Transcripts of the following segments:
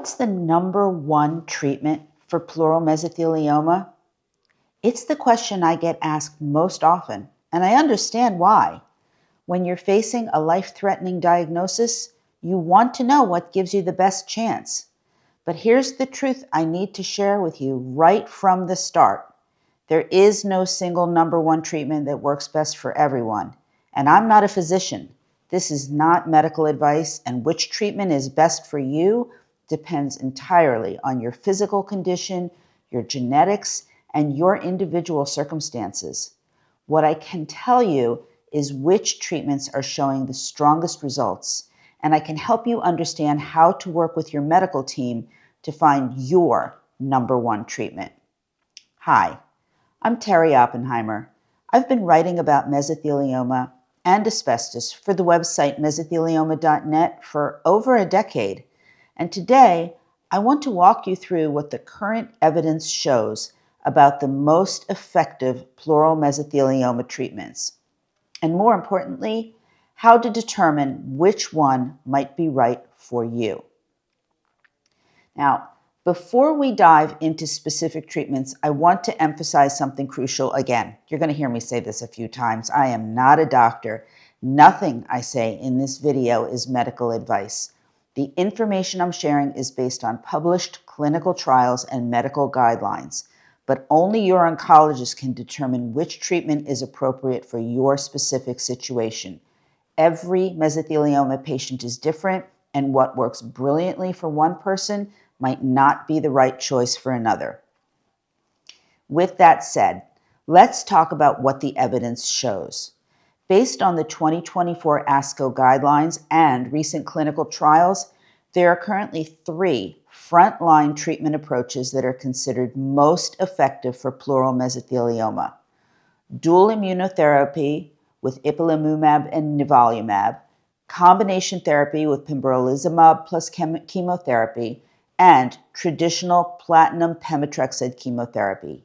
What's the number one treatment for pleural mesothelioma? It's the question I get asked most often, and I understand why. When you're facing a life-threatening diagnosis, you want to know what gives you the best chance. But here's the truth I need to share with you right from the start. There is no single number one treatment that works best for everyone. And I'm not a physician. This is not medical advice, and which treatment is best for you depends entirely on your physical condition, your genetics, and your individual circumstances. What I can tell you is which treatments are showing the strongest results, and I can help you understand how to work with your medical team to find your number one treatment. Hi, I'm Terri Oppenheimer. I've been writing about mesothelioma and asbestos for the website mesothelioma.net for over a decade. And today, I want to walk you through what the current evidence shows about the most effective pleural mesothelioma treatments. And more importantly, how to determine which one might be right for you. Now, before we dive into specific treatments, I want to emphasize something crucial again. You're going to hear me say this a few times. I am not a doctor. Nothing I say in this video is medical advice. The information I'm sharing is based on published clinical trials and medical guidelines, but only your oncologist can determine which treatment is appropriate for your specific situation. Every mesothelioma patient is different, and what works brilliantly for one person might not be the right choice for another. With that said, let's talk about what the evidence shows. Based on the 2024 ASCO guidelines and recent clinical trials, there are currently 3 frontline treatment approaches that are considered most effective for pleural mesothelioma: dual immunotherapy with ipilimumab and nivolumab, combination therapy with pembrolizumab plus chemotherapy, and traditional platinum pemetrexed chemotherapy.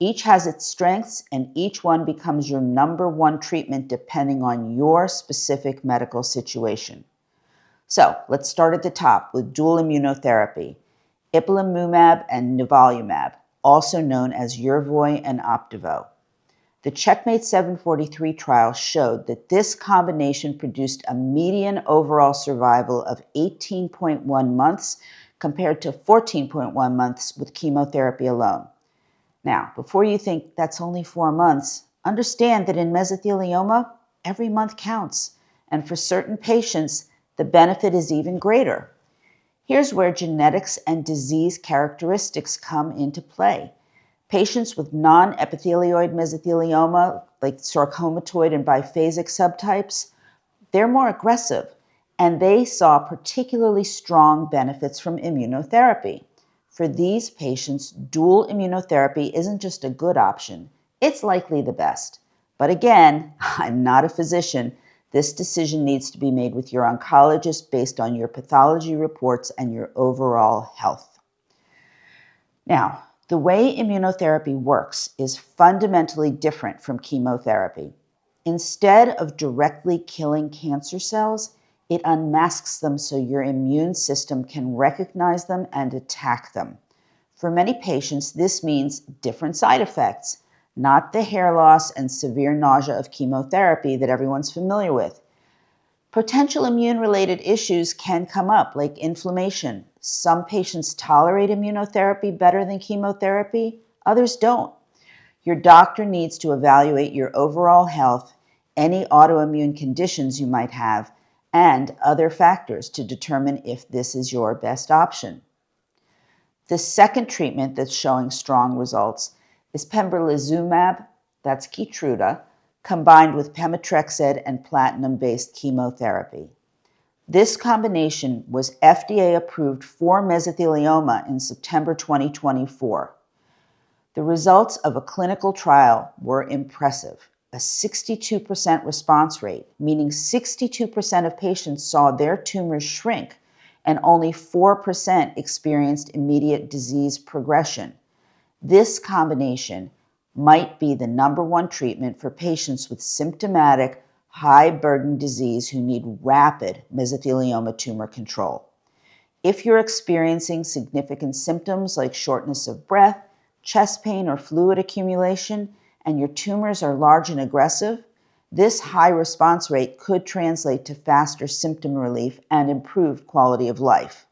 Each has its strengths, and each one becomes your number one treatment depending on your specific medical situation. So let's start at the top with dual immunotherapy, ipilimumab and nivolumab, also known as Yervoy and Opdivo. The CheckMate 743 trial showed that this combination produced a median overall survival of 18.1 months compared to 14.1 months with chemotherapy alone. Now, before you think that's only 4 months, understand that in mesothelioma, every month counts, and for certain patients, the benefit is even greater. Here's where genetics and disease characteristics come into play. Patients with non-epithelioid mesothelioma, like sarcomatoid and biphasic subtypes, they're more aggressive, and they saw particularly strong benefits from immunotherapy. For these patients, dual immunotherapy isn't just a good option, it's likely the best. But again, I'm not a physician. This decision needs to be made with your oncologist based on your pathology reports and your overall health. Now, the way immunotherapy works is fundamentally different from chemotherapy. Instead of directly killing cancer cells, it unmasks them so your immune system can recognize them and attack them. For many patients, this means different side effects, not the hair loss and severe nausea of chemotherapy that everyone's familiar with. Potential immune-related issues can come up, like inflammation. Some patients tolerate immunotherapy better than chemotherapy, others don't. Your doctor needs to evaluate your overall health, any autoimmune conditions you might have, and other factors to determine if this is your best option. The second treatment that's showing strong results is pembrolizumab, that's Keytruda, combined with pemetrexed and platinum-based chemotherapy. This combination was FDA approved for mesothelioma in September 2024. The results of a clinical trial were impressive. A 62% response rate, meaning 62% of patients saw their tumors shrink, and only 4% experienced immediate disease progression. This combination might be the number one treatment for patients with symptomatic, high-burden disease who need rapid mesothelioma tumor control. If you're experiencing significant symptoms like shortness of breath, chest pain, or fluid accumulation, and your tumors are large and aggressive, this high response rate could translate to faster symptom relief and improved quality of life.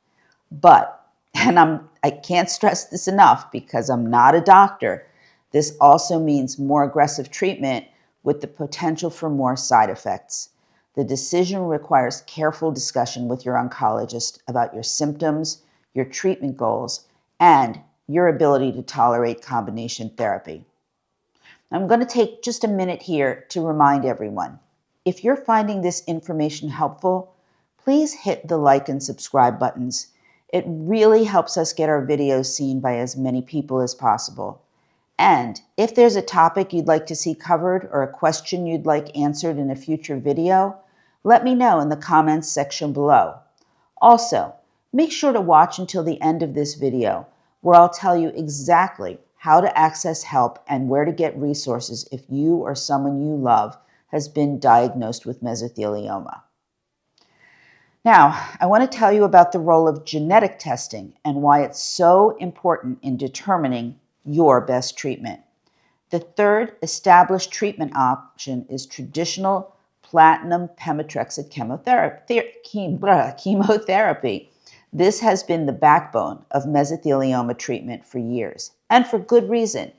But, and I can't stress this enough because I'm not a doctor, this also means more aggressive treatment with the potential for more side effects. The decision requires careful discussion with your oncologist about your symptoms, your treatment goals, and your ability to tolerate combination therapy. I'm going to take just a minute here to remind everyone, if you're finding this information helpful, please hit the like and subscribe buttons. It really helps us get our videos seen by as many people as possible. And if there's a topic you'd like to see covered or a question you'd like answered in a future video, let me know in the comments section below. Also, make sure to watch until the end of this video, where I'll tell you exactly how to access help and where to get resources if you or someone you love has been diagnosed with mesothelioma. Now, I want to tell you about the role of genetic testing and why it's so important in determining your best treatment. The third established treatment option is traditional platinum pemetrexed chemotherapy. This has been the backbone of mesothelioma treatment for years, and for good reason.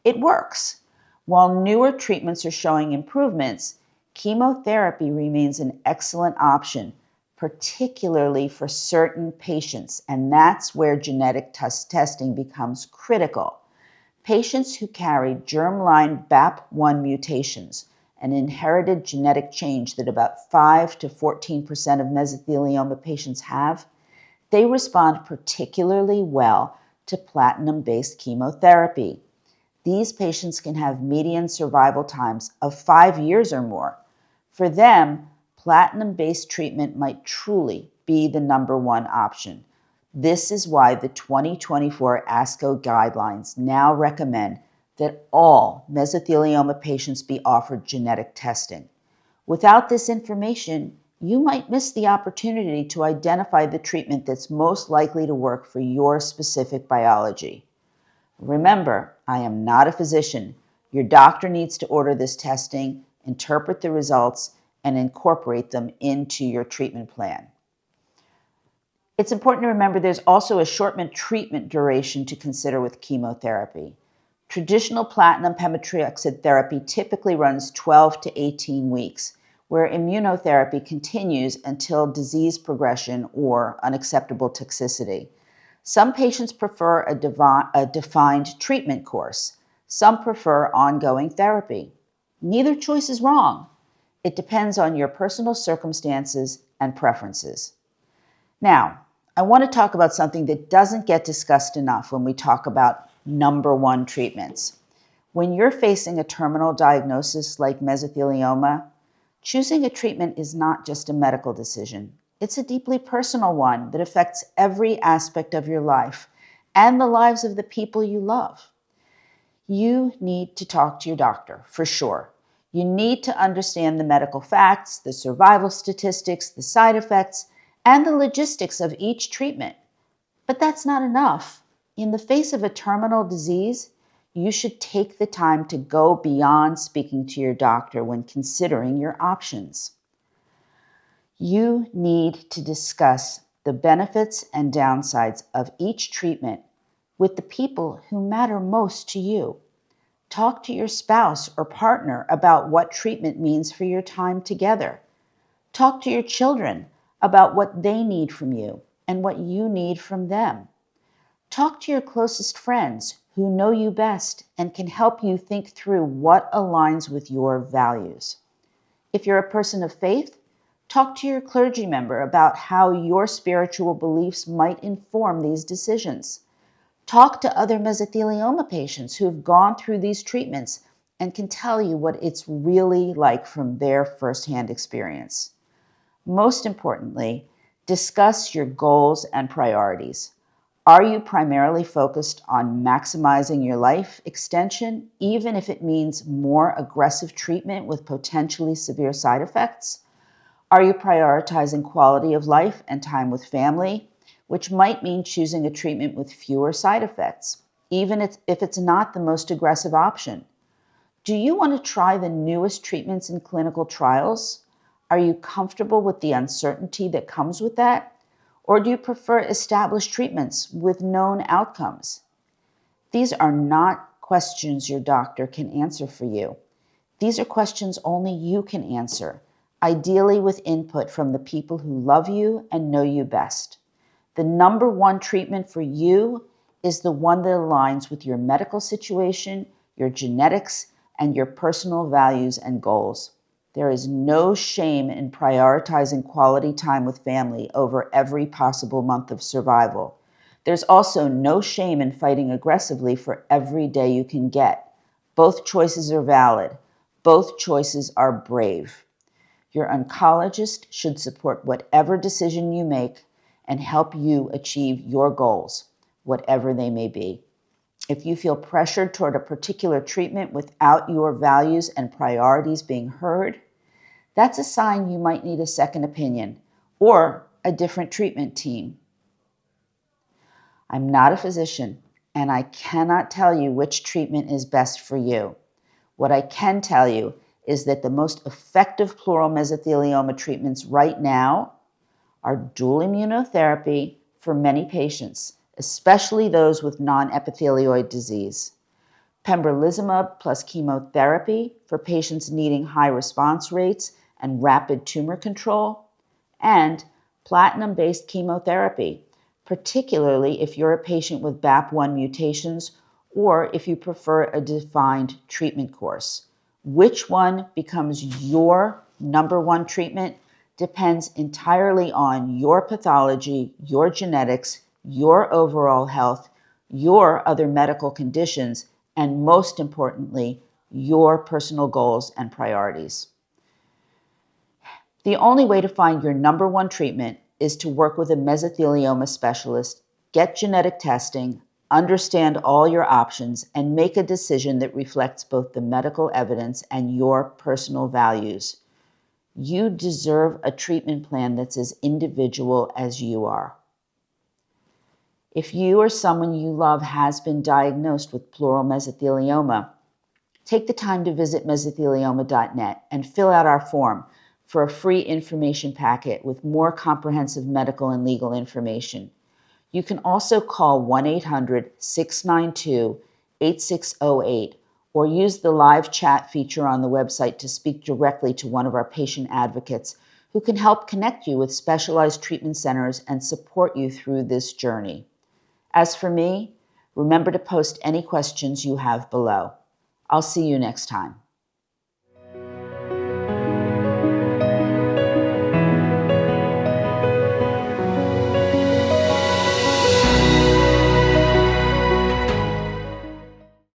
It works. While newer treatments are showing improvements, chemotherapy remains an excellent option, particularly for certain patients, and that's where genetic testing becomes critical. Patients who carry germline BAP1 mutations, an inherited genetic change that about 5 to 14% of mesothelioma patients have, they respond particularly well to platinum-based chemotherapy. These patients can have median survival times of 5 years or more. For them, platinum-based treatment might truly be the #1 option. This is why the 2024 ASCO guidelines now recommend that all mesothelioma patients be offered genetic testing. Without this information, you might miss the opportunity to identify the treatment that's most likely to work for your specific biology. Remember, I am not a physician. Your doctor needs to order this testing, interpret the results, and incorporate them into your treatment plan. It's important to remember there's also a shortened treatment duration to consider with chemotherapy. Traditional platinum pemetrexed therapy typically runs 12 to 18 weeks, where immunotherapy continues until disease progression or unacceptable toxicity. Some patients prefer a defined treatment course. Some prefer ongoing therapy. Neither choice is wrong. It depends on your personal circumstances and preferences. Now, I want to talk about something that doesn't get discussed enough when we talk about #1 treatments. When you're facing a terminal diagnosis like mesothelioma, choosing a treatment is not just a medical decision. It's a deeply personal one that affects every aspect of your life and the lives of the people you love. You need to talk to your doctor, for sure. You need to understand the medical facts, the survival statistics, the side effects, and the logistics of each treatment. But that's not enough. In the face of a terminal disease, you should take the time to go beyond speaking to your doctor when considering your options. You need to discuss the benefits and downsides of each treatment with the people who matter most to you. Talk to your spouse or partner about what treatment means for your time together. Talk to your children about what they need from you and what you need from them. Talk to your closest friends who know you best and can help you think through what aligns with your values. If you're a person of faith, talk to your clergy member about how your spiritual beliefs might inform these decisions. Talk to other mesothelioma patients who've gone through these treatments and can tell you what it's really like from their firsthand experience. Most importantly, discuss your goals and priorities. Are you primarily focused on maximizing your life extension, even if it means more aggressive treatment with potentially severe side effects? Are you prioritizing quality of life and time with family, which might mean choosing a treatment with fewer side effects, even if it's not the most aggressive option. Do you want to try the newest treatments in clinical trials? Are you comfortable with the uncertainty that comes with that? Or do you prefer established treatments with known outcomes? These are not questions your doctor can answer for you. These are questions only you can answer, ideally with input from the people who love you and know you best. The number one treatment for you is the one that aligns with your medical situation, your genetics, and your personal values and goals. There is no shame in prioritizing quality time with family over every possible month of survival. There's also no shame in fighting aggressively for every day you can get. Both choices are valid. Both choices are brave. Your oncologist should support whatever decision you make and help you achieve your goals, whatever they may be. If you feel pressured toward a particular treatment without your values and priorities being heard, that's a sign you might need a second opinion or a different treatment team. I'm not a physician, and I cannot tell you which treatment is best for you. What I can tell you is that the most effective pleural mesothelioma treatments right now are dual immunotherapy for many patients, especially those with non-epithelioid disease, pembrolizumab plus chemotherapy for patients needing high response rates and rapid tumor control, and platinum-based chemotherapy, particularly if you're a patient with BAP1 mutations or if you prefer a defined treatment course. Which one becomes your number one treatment depends entirely on your pathology, your genetics, your overall health, your other medical conditions, and most importantly, your personal goals and priorities. The only way to find your number one treatment is to work with a mesothelioma specialist, get genetic testing, understand all your options, and make a decision that reflects both the medical evidence and your personal values. You deserve a treatment plan that's as individual as you are. If you or someone you love has been diagnosed with pleural mesothelioma, take the time to visit mesothelioma.net and fill out our form for a free information packet with more comprehensive medical and legal information. You can also call 1-800-692-8608 or use the live chat feature on the website to speak directly to one of our patient advocates who can help connect you with specialized treatment centers and support you through this journey. As for me, remember to post any questions you have below. I'll see you next time.